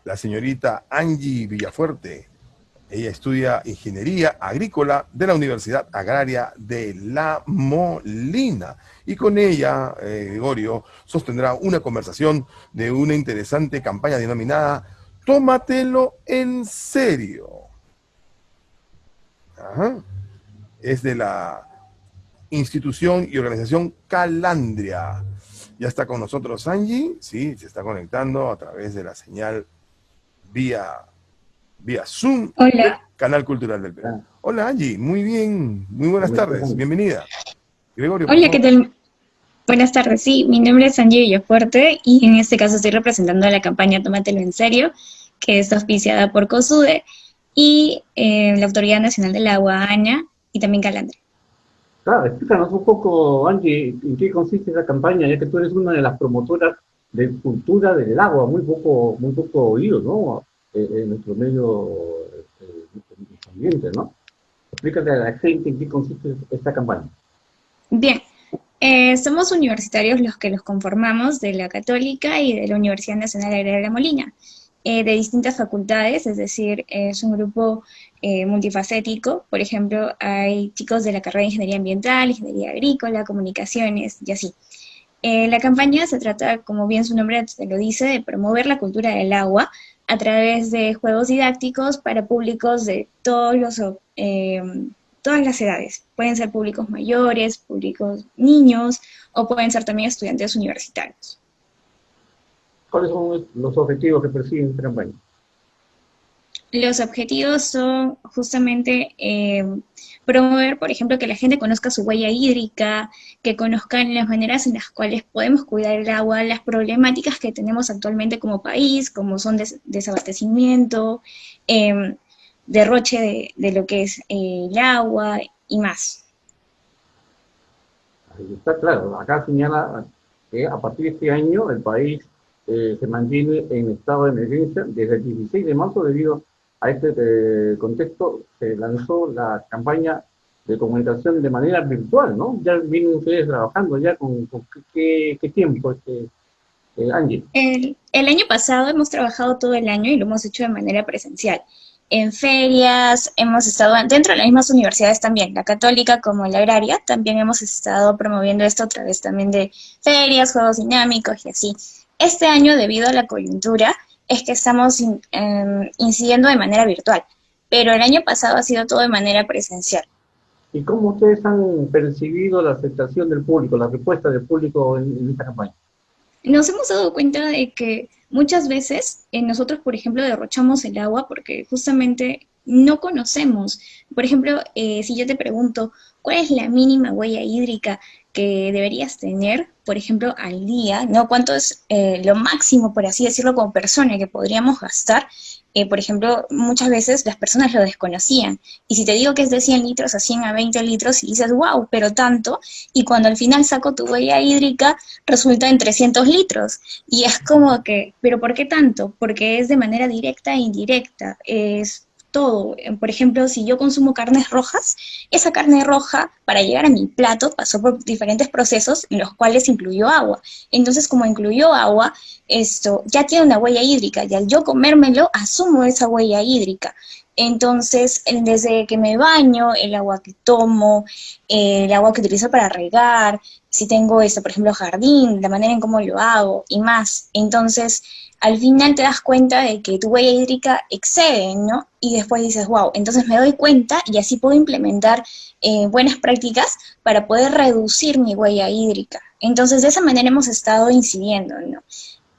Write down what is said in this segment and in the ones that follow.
la señorita Angie Villafuerte. Ella estudia Ingeniería Agrícola de la Universidad Agraria de La Molina. Y con ella, Gregorio, sostendrá una conversación de una interesante campaña denominada Tómatelo en serio. Ajá. Es de la institución y organización Calandria. Ya está con nosotros Angie, sí, se está conectando a través de la señal vía Zoom del Hola, Canal Cultural del Perú. Ah, Hola Angie, muy bien, muy buenas ¿cómo tardes, están? bienvenida. Gregorio, por hola, ¿qué favor. tal? Buenas tardes, sí, mi nombre es Angie Villafuerte y en este caso estoy representando a la campaña Tómatelo en serio, que está auspiciada por COSUDE y la Autoridad Nacional del Agua, ANA, y también Calandria. Claro, explícanos un poco, Angie, en qué consiste esa campaña, ya que tú eres una de las promotoras de cultura del agua, muy poco oído, ¿no? En nuestro medio ambiente, ¿no? Explícate a la gente en qué consiste esta campaña. Bien, somos universitarios los que los conformamos de la Católica y de la Universidad Nacional Agraria de La Molina, de distintas facultades, es decir, es un grupo multifacético. Por ejemplo, hay chicos de la carrera de Ingeniería Ambiental, Ingeniería Agrícola, Comunicaciones y así. La campaña se trata, como bien su nombre te lo dice, de promover la cultura del agua a través de juegos didácticos para públicos de todas las edades. Pueden ser públicos mayores, públicos niños o pueden ser también estudiantes universitarios. ¿Cuáles son los objetivos que persiguen esta campaña? Los objetivos son justamente promover, por ejemplo, que la gente conozca su huella hídrica, que conozcan las maneras en las cuales podemos cuidar el agua, las problemáticas que tenemos actualmente como país, como son desabastecimiento, eh, derroche de lo que es el agua y más. Ahí está claro, acá señala que a partir de este año el país se mantiene en estado de emergencia desde el 16 de marzo debido a este contexto se lanzó la campaña de comunicación de manera virtual, ¿no? Ya vienen ustedes trabajando ya con qué tiempo, Angie. El año pasado hemos trabajado todo el año y lo hemos hecho de manera presencial. En ferias, hemos estado dentro de las mismas universidades también, la católica como la agraria, también hemos estado promoviendo esto a través también de ferias, juegos dinámicos y así. Este año, debido a la coyuntura, es que estamos incidiendo de manera virtual, pero el año pasado ha sido todo de manera presencial. ¿Y cómo ustedes han percibido la aceptación del público, la respuesta del público en esta campaña? Nos hemos dado cuenta de que muchas veces nosotros, por ejemplo, derrochamos el agua porque justamente no conocemos. Por ejemplo, si yo te pregunto, ¿cuál es la mínima huella hídrica que deberías tener, por ejemplo, al día? ¿No? ¿Cuánto es lo máximo, por así decirlo, como persona que podríamos gastar? Por ejemplo, muchas veces las personas lo desconocían. Y si te digo que es de 100 litros a 100 a 20 litros y dices, wow, pero tanto, y cuando al final saco tu huella hídrica, resulta en 300 litros. Y es como que, ¿pero por qué tanto? Porque es de manera directa e indirecta. Es todo. Por ejemplo, si yo consumo carnes rojas, esa carne roja para llegar a mi plato pasó por diferentes procesos en los cuales incluyó agua. Entonces, como incluyó agua, esto ya tiene una huella hídrica y al yo comérmelo, asumo esa huella hídrica. Entonces, desde que me baño, el agua que tomo, el agua que utilizo para regar, si tengo esto, por ejemplo, jardín, la manera en cómo lo hago y más. Entonces, al final te das cuenta de que tu huella hídrica excede, ¿no? Y después dices, wow, entonces me doy cuenta y así puedo implementar buenas prácticas para poder reducir mi huella hídrica. Entonces, de esa manera hemos estado incidiendo, ¿no?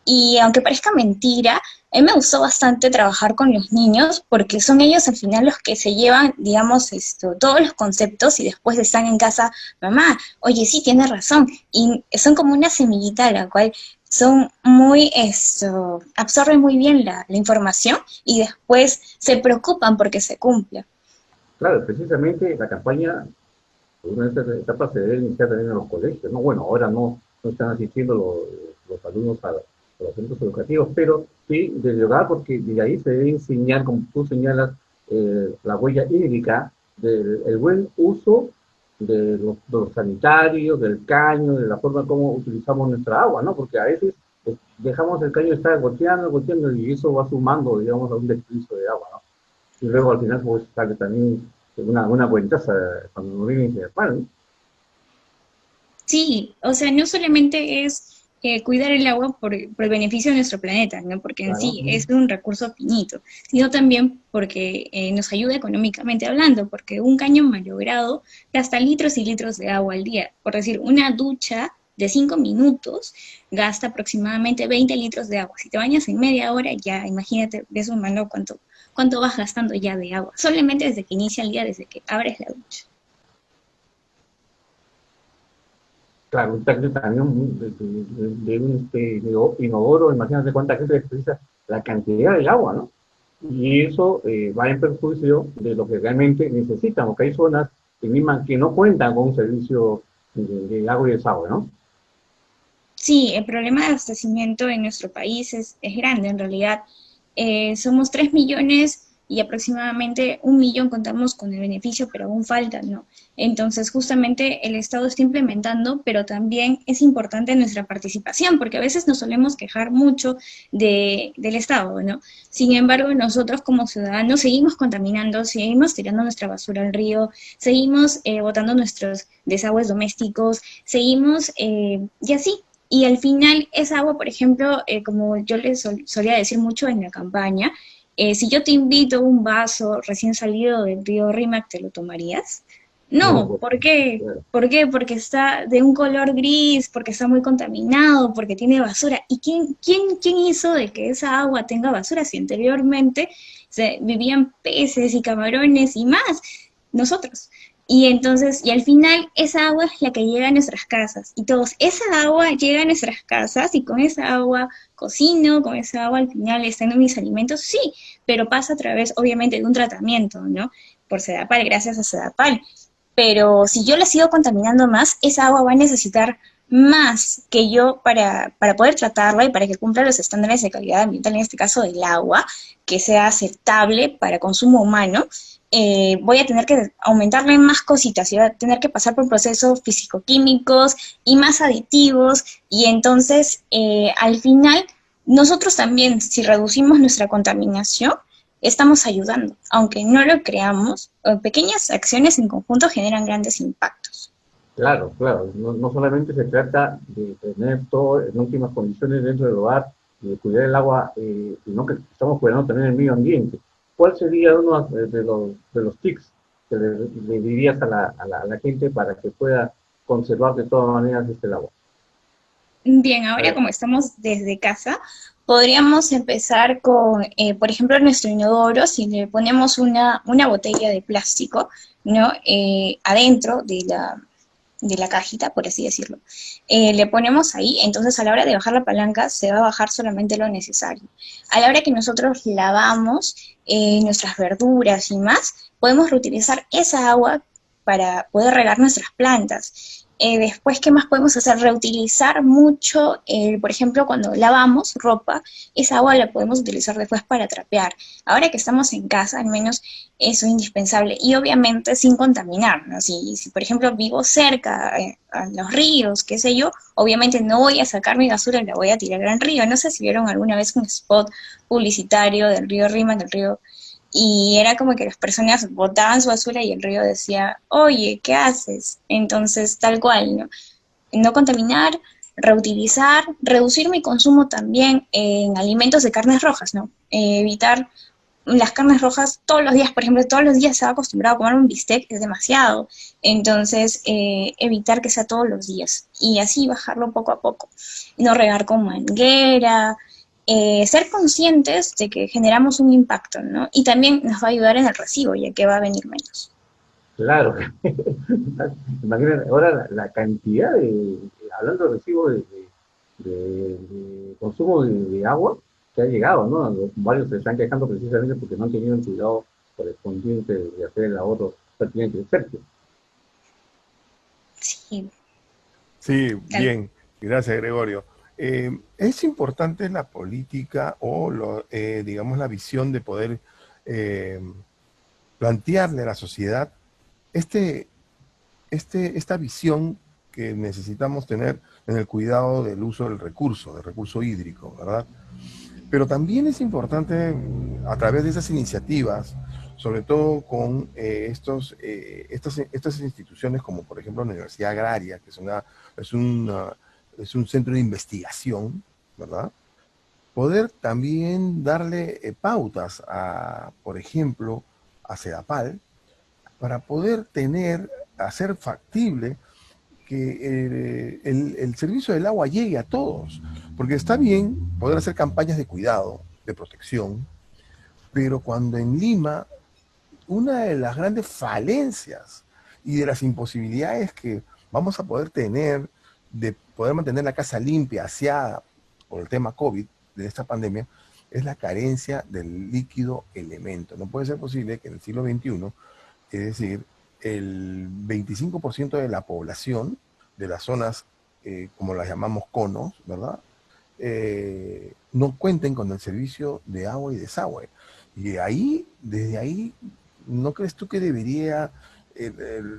Y aunque parezca mentira, a mí me gustó bastante trabajar con los niños porque son ellos al final los que se llevan, digamos, todos los conceptos y después están en casa, mamá, oye, sí, tienes razón. Y son como una semillita a la cual son muy, absorben muy bien la información y después se preocupan porque se cumpla. Claro, precisamente la campaña, una de estas etapas se debe iniciar también en los colegios, ¿no? Bueno, ahora no están asistiendo los alumnos a los centros educativos, pero sí desde el hogar, porque de ahí se debe enseñar, como tú señalas, la huella hídrica, el buen uso de los sanitarios, del caño, de la forma como utilizamos nuestra agua, ¿no? Porque a veces dejamos el caño estar goteando, goteando, y eso va sumando, digamos, a un desperdicio de agua, ¿no? Y luego al final pues sale también una cuentaza cuando no viene y se apaga, ¿no? Sí, o sea, no solamente es cuidar el agua por el beneficio de nuestro planeta, ¿no? Porque en Claro. sí es un recurso finito, sino también porque nos ayuda económicamente hablando, porque un caño malogrado gasta litros y litros de agua al día. Por decir, una ducha de 5 minutos gasta aproximadamente 20 litros de agua. Si te bañas en media hora, ya imagínate, ves un mano cuánto vas gastando ya de agua, solamente desde que inicia el día, desde que abres la ducha. Claro, un tanque también de un inodoro, imagínate cuánta gente desperdicia la cantidad de agua, ¿no? Y eso va en perjuicio de lo que realmente necesitan, porque hay zonas que no cuentan con un servicio de agua y desagüe, ¿no? Sí, el problema de abastecimiento en nuestro país es grande, en realidad. Somos 3 millones y aproximadamente 1 millón contamos con el beneficio, pero aún faltan, ¿no? Entonces, justamente el Estado está implementando, pero también es importante nuestra participación, porque a veces nos solemos quejar mucho del Estado, ¿no? Sin embargo, nosotros como ciudadanos seguimos contaminando, seguimos tirando nuestra basura al río, seguimos botando nuestros desagües domésticos, seguimos y así. Y al final, esa agua, por ejemplo, como yo les solía decir mucho en la campaña, si yo te invito un vaso recién salido del río Rímac, ¿te lo tomarías? No, No, pues, ¿por qué? claro. ¿Por qué? Porque está de un color gris, porque está muy contaminado, porque tiene basura. ¿Y quién hizo de que esa agua tenga basura si anteriormente vivían peces y camarones y más? Nosotros. Y entonces, y al final esa agua es la que llega a nuestras casas. Y todos, esa agua llega a nuestras casas y con esa agua cocino, con esa agua al final están en mis alimentos, sí, pero pasa a través, obviamente, de un tratamiento, ¿no? Por Sedapal, gracias a Sedapal. Pero si yo la sigo contaminando más, esa agua va a necesitar más que yo para poder tratarla y para que cumpla los estándares de calidad ambiental, en este caso del agua, que sea aceptable para consumo humano. Voy a tener que aumentarle más cositas y voy a tener que pasar por procesos físico-químicos y más aditivos y entonces al final nosotros también si reducimos nuestra contaminación estamos ayudando, aunque no lo creamos, pequeñas acciones en conjunto generan grandes impactos. Claro, claro. No, no solamente se trata de tener todo en óptimas condiciones dentro del hogar y de cuidar el agua, sino que estamos cuidando también el medio ambiente. ¿Cuál sería uno de los tips que le dirías a la gente para que pueda conservar de todas maneras el agua? Bien, ahora como estamos desde casa, podríamos empezar con, por ejemplo, nuestro inodoro, si le ponemos una botella de plástico, ¿no? Adentro de la cajita, por así decirlo. Le ponemos ahí, entonces a la hora de bajar la palanca se va a bajar solamente lo necesario. A la hora que nosotros lavamos nuestras verduras y más, podemos reutilizar esa agua para poder regar nuestras plantas. Después, ¿qué más podemos hacer? Reutilizar mucho, por ejemplo, cuando lavamos ropa, esa agua la podemos utilizar después para trapear. Ahora que estamos en casa, al menos eso es indispensable. Y obviamente sin contaminar, ¿no? Si por ejemplo, vivo cerca a los ríos, qué sé yo, obviamente no voy a sacar mi basura y la voy a tirar al río. No sé si vieron alguna vez un spot publicitario del río Rímac, del río, y era como que las personas botaban su basura y el río decía, oye, ¿qué haces? Entonces, tal cual, ¿no? No contaminar, reutilizar, reducir mi consumo también en alimentos de carnes rojas, ¿no? Evitar las carnes rojas todos los días, por ejemplo, todos los días se ha acostumbrado a comer un bistec, es demasiado. Entonces, evitar que sea todos los días y así bajarlo poco a poco. No regar con manguera, ser conscientes de que generamos un impacto, ¿no? Y también nos va a ayudar en el recibo, ya que va a venir menos. Claro. Imagínate ahora la cantidad hablando de recibo de consumo de agua que ha llegado, ¿no? Varios se están quejando precisamente porque no han tenido el cuidado correspondiente de hacer el ahorro pertinente, ¿cierto? Sí, Sí, tal. bien, gracias Gregorio. Es importante la política o, digamos, la visión de poder eh, plantearle a la sociedad esta visión que necesitamos tener en el cuidado del uso del recurso hídrico, ¿verdad? Pero también es importante, a través de esas iniciativas, sobre todo con estas instituciones como por ejemplo la Universidad Agraria, que es un centro de investigación, ¿verdad? Poder también darle pautas a, por ejemplo, a Sedapal, para poder hacer factible que el servicio del agua llegue a todos. Porque está bien poder hacer campañas de cuidado, de protección, pero cuando en Lima, una de las grandes falencias y de las imposibilidades que vamos a poder tener de poder mantener la casa limpia, aseada por el tema COVID, de esta pandemia, es la carencia del líquido elemento. No puede ser posible que en el siglo XXI, es decir, el 25% de la población de las zonas, como las llamamos conos, ¿verdad? No cuenten con el servicio de agua y desagüe. Y ahí, desde ahí, ¿no crees tú que debería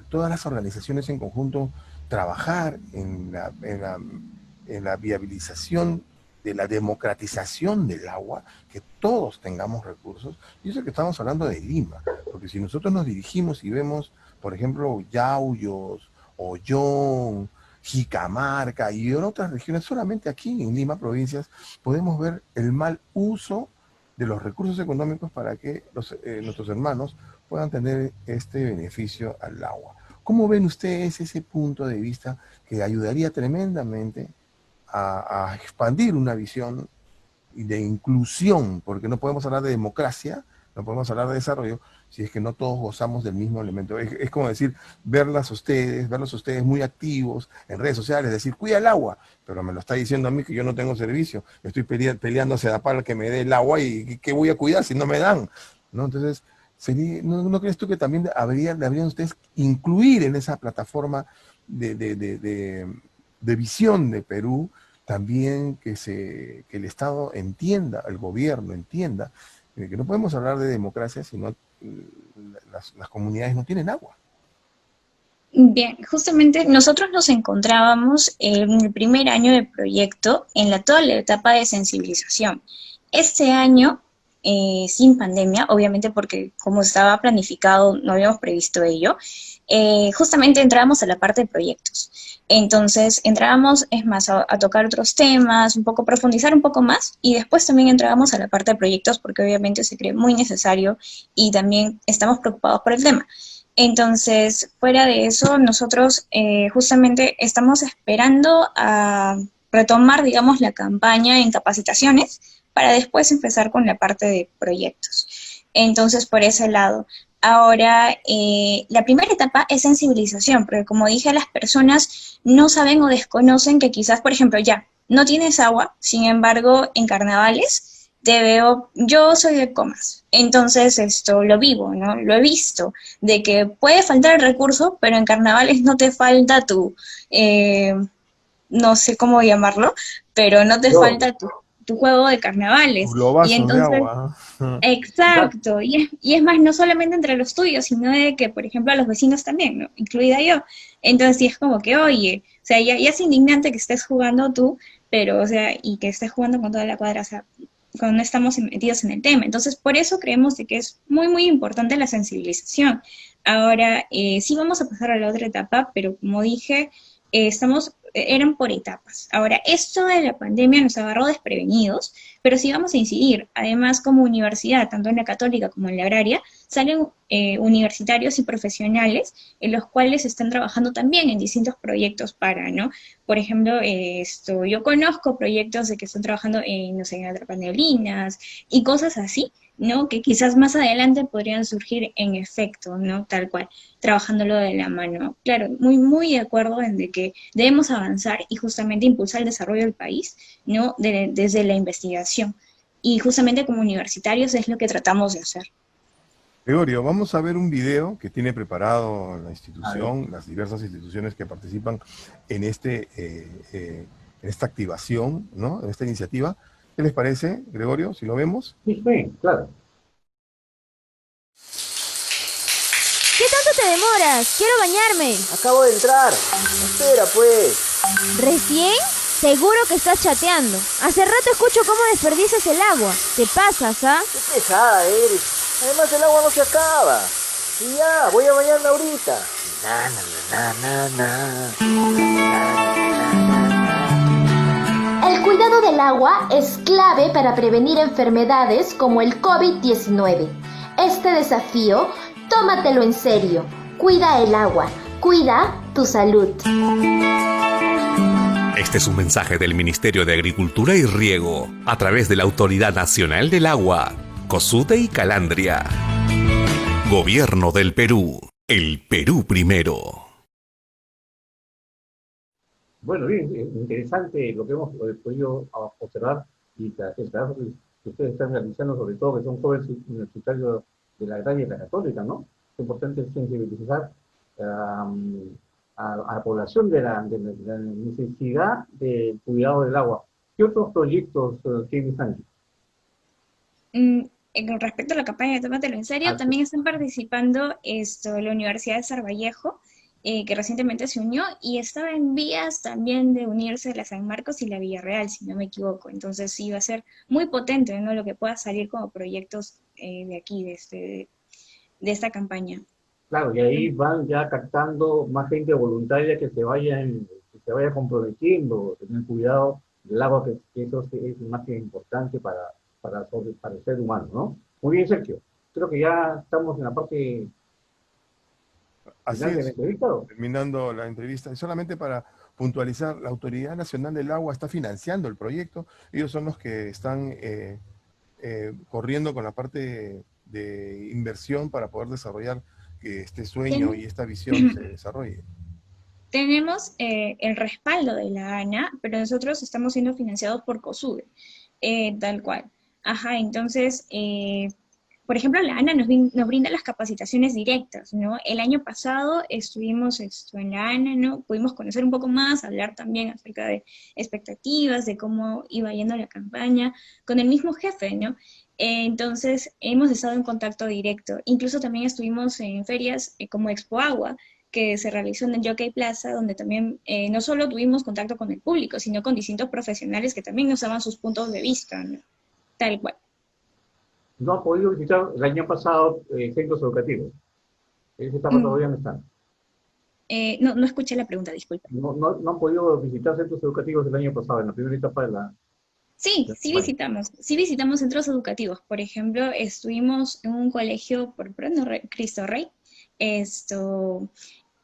todas las organizaciones en conjunto trabajar en la viabilización de la democratización del agua, que todos tengamos recursos? Y eso que estamos hablando de Lima, porque si nosotros nos dirigimos y vemos, por ejemplo, Yauyos, Ollón, Jicamarca y en otras regiones, solamente aquí en Lima, provincias, podemos ver el mal uso de los recursos económicos para que nuestros hermanos puedan tener este beneficio al agua. ¿Cómo ven ustedes ese punto de vista que ayudaría tremendamente a expandir una visión de inclusión? Porque no podemos hablar de democracia, no podemos hablar de desarrollo, si es que no todos gozamos del mismo elemento. Es como decir, verlos a ustedes muy activos en redes sociales, decir, cuida el agua, pero me lo está diciendo a mí que yo no tengo servicio, estoy peleando a Sedapal que me dé el agua y ¿qué voy a cuidar si no me dan? ¿No? Entonces, ¿no crees tú que también deberían ustedes incluir en esa plataforma de visión de Perú, también que el Estado entienda, el gobierno entienda, que no podemos hablar de democracia si no las comunidades no tienen agua? Bien, justamente nosotros nos encontrábamos en el primer año del proyecto, en toda la etapa de sensibilización. Este año, sin pandemia, obviamente porque como estaba planificado no habíamos previsto ello, justamente entrábamos a la parte de proyectos. Entonces entrábamos, es más, a tocar otros temas, un poco profundizar un poco más, y después también entrábamos a la parte de proyectos porque obviamente se cree muy necesario y también estamos preocupados por el tema. Entonces, fuera de eso, nosotros justamente estamos esperando a retomar, digamos, la campaña en capacitaciones para después empezar con la parte de proyectos. Entonces, por ese lado. Ahora, la primera etapa es sensibilización, porque como dije, las personas no saben o desconocen que quizás, por ejemplo, ya no tienes agua, sin embargo, en carnavales te veo, yo soy de Comas, entonces esto lo vivo, ¿no? Lo he visto, de que puede faltar el recurso, pero en carnavales no te falta no sé cómo llamarlo, pero no te falta tu juego de carnavales. Y Globazos de entonces, agua. exacto, y es más, no solamente entre los tuyos, sino de que, por ejemplo, a los vecinos también, ¿no? Incluida yo. Entonces, sí es como que, oye, o sea, ya es indignante que estés jugando tú, pero, o sea, y que estés jugando con toda la cuadra, o sea, cuando no estamos metidos en el tema. Entonces, por eso creemos de que es muy, muy importante la sensibilización. Ahora, sí vamos a pasar a la otra etapa, pero como dije, eran por etapas. Ahora, esto de la pandemia nos agarró desprevenidos, pero sí vamos a incidir. Además, como universidad, tanto en la católica como en la agraria, salen universitarios y profesionales en los cuales están trabajando también en distintos proyectos para, ¿no? Por ejemplo, yo conozco proyectos de que están trabajando en, no sé, en atrapaneblinas y cosas así, ¿no? Que quizás más adelante podrían surgir en efecto, ¿no? Tal cual, trabajándolo de la mano. Claro, muy, muy de acuerdo en de que debemos avanzar y justamente impulsar el desarrollo del país, ¿no? Desde la investigación. Y justamente como universitarios es lo que tratamos de hacer. Gregorio, vamos a ver un video que tiene preparado la institución, las diversas instituciones que participan en esta activación, ¿no? En esta iniciativa. ¿Qué les parece, Gregorio, si lo vemos? Sí, claro. ¿Qué tanto te demoras? Quiero bañarme. Acabo de entrar. Espera, pues. ¿Recién? Seguro que estás chateando. Hace rato escucho cómo desperdicias el agua. Te pasas, ¿ah? Qué pesada eres. Además el agua no se acaba. Y ya, voy a bañarme ahorita. Na, na, na, na, El cuidado del agua es clave para prevenir enfermedades como el COVID-19. Este desafío, tómatelo en serio. Cuida el agua. Cuida tu salud. Este es un mensaje del Ministerio de Agricultura y Riego, a través de la Autoridad Nacional del Agua, COSUDE y Calandria. Gobierno del Perú. El Perú primero. Bueno, bien, interesante lo que hemos podido observar y el trabajo que ustedes están realizando, sobre todo que son jóvenes universitarios de la agraria y de la católica, ¿no? Es importante sensibilizar a la población de la necesidad del cuidado del agua. ¿Qué otros proyectos tiene Sanchi? Con respecto a la campaña de Tómatelo en Serio, también están participando la Universidad de Sarvallejo, que recientemente se unió, y estaba en vías también de unirse a la San Marcos y la Villarreal, si no me equivoco. Entonces sí va a ser muy potente, ¿no?, lo que pueda salir como proyectos de aquí, de esta campaña. Claro, y ahí van ya captando más gente voluntaria que se vaya comprometiendo, tener cuidado del agua, que eso es más que importante para el ser humano, ¿no? Muy bien, Sergio. Creo que ya estamos en la parte Así final de la es, entrevista. terminando la entrevista. Y solamente para puntualizar, la Autoridad Nacional del Agua está financiando el proyecto. Ellos son los que están corriendo con la parte de inversión para poder desarrollar que este sueño y esta visión se desarrolle. Tenemos el respaldo de la ANA, pero nosotros estamos siendo financiados por COSUDE, tal cual. Ajá, entonces, por ejemplo, la ANA nos brinda las capacitaciones directas, ¿no? El año pasado estuvimos en la ANA, ¿no? Pudimos conocer un poco más, hablar también acerca de expectativas, de cómo iba yendo la campaña, con el mismo jefe, ¿no? Entonces, hemos estado en contacto directo. Incluso también estuvimos en ferias como Expo Agua, que se realizó en el Jockey Plaza, donde también no solo tuvimos contacto con el público, sino con distintos profesionales que también nos daban sus puntos de vista, ¿no? Tal cual. No han podido visitar el año pasado centros educativos. Esa etapa todavía no está. No escuché la pregunta, disculpa. No han podido visitar centros educativos el año pasado, en la primera etapa de la... Sí visitamos centros educativos. Por ejemplo, estuvimos en un colegio por Cristo Rey,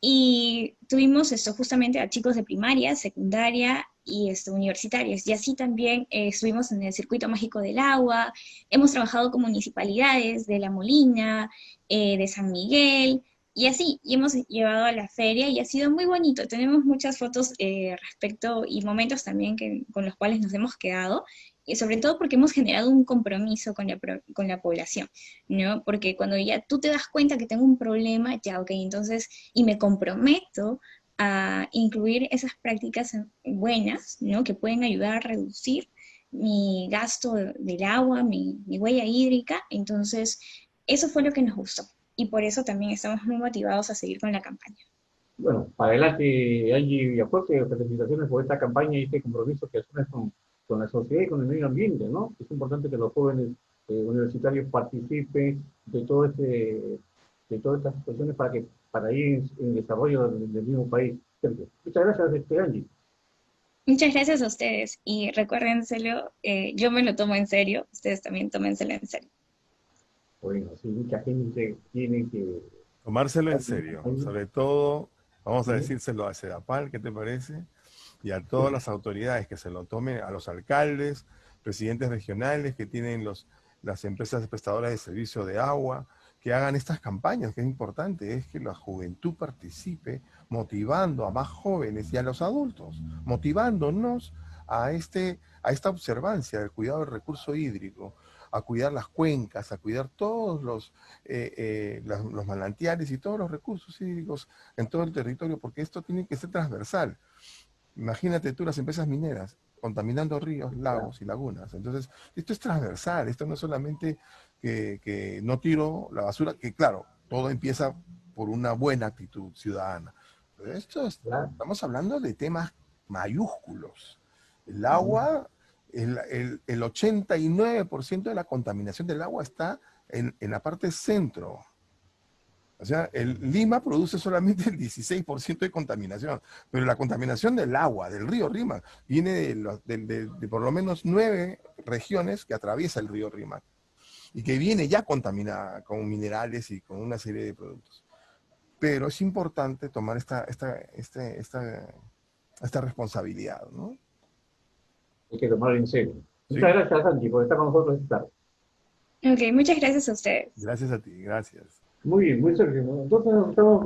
y tuvimos justamente a chicos de primaria, secundaria y universitarios. Y así también estuvimos en el Circuito Mágico del Agua, hemos trabajado con municipalidades de La Molina, de San Miguel, y así, y hemos llevado a la feria y ha sido muy bonito. Tenemos muchas fotos respecto y momentos también con los cuales nos hemos quedado, y sobre todo porque hemos generado un compromiso con la población, ¿no? Porque cuando ya tú te das cuenta que tengo un problema, ya, ok, entonces, y me comprometo a incluir esas prácticas buenas, ¿no?, que pueden ayudar a reducir mi gasto del agua, mi huella hídrica. Entonces, eso fue lo que nos gustó. Y por eso también estamos muy motivados a seguir con la campaña. Bueno, para adelante, Angie Villafuerte, felicitaciones por esta campaña y este compromiso que asumes con la sociedad y con el medio ambiente, ¿no? Es importante que los jóvenes universitarios participen de todas estas cuestiones para ir en desarrollo del mismo país. Muchas gracias, Angie. Muchas gracias a ustedes y recuérdenselo, yo me lo tomo en serio, ustedes también tómenselo en serio. Bueno, sí, mucha gente tiene que... Tomárselo en serio, sobre todo, vamos a decírselo a CEDAPAL, ¿qué te parece? Y a todas las autoridades que se lo tomen, a los alcaldes, presidentes regionales que tienen las empresas prestadoras de servicio de agua, que hagan estas campañas, que es importante, es que la juventud participe, motivando a más jóvenes y a los adultos, motivándonos a esta observancia del cuidado del recurso hídrico, a cuidar las cuencas, a cuidar todos los manantiales y todos los recursos hídricos en todo el territorio, porque esto tiene que ser transversal. Imagínate tú las empresas mineras contaminando ríos, lagos y lagunas. Entonces, esto es transversal, esto no es solamente que no tiro la basura, que claro, todo empieza por una buena actitud ciudadana. Pero estamos hablando de temas mayúsculos. El agua, el 89% de la contaminación del agua está en la parte centro. O sea, Lima produce solamente el 16% de contaminación, pero la contaminación del agua, del río Rímac, viene de por lo menos 9 regiones que atraviesa el río Rímac y que viene ya contaminada con minerales y con una serie de productos. Pero es importante tomar esta responsabilidad, ¿no? Hay que tomarlo en serio. Sí. Muchas gracias, Santi, por estar con nosotros esta tarde. Ok, muchas gracias a ustedes. Gracias a ti, gracias. Muy bien, muy serio. Entonces nos estamos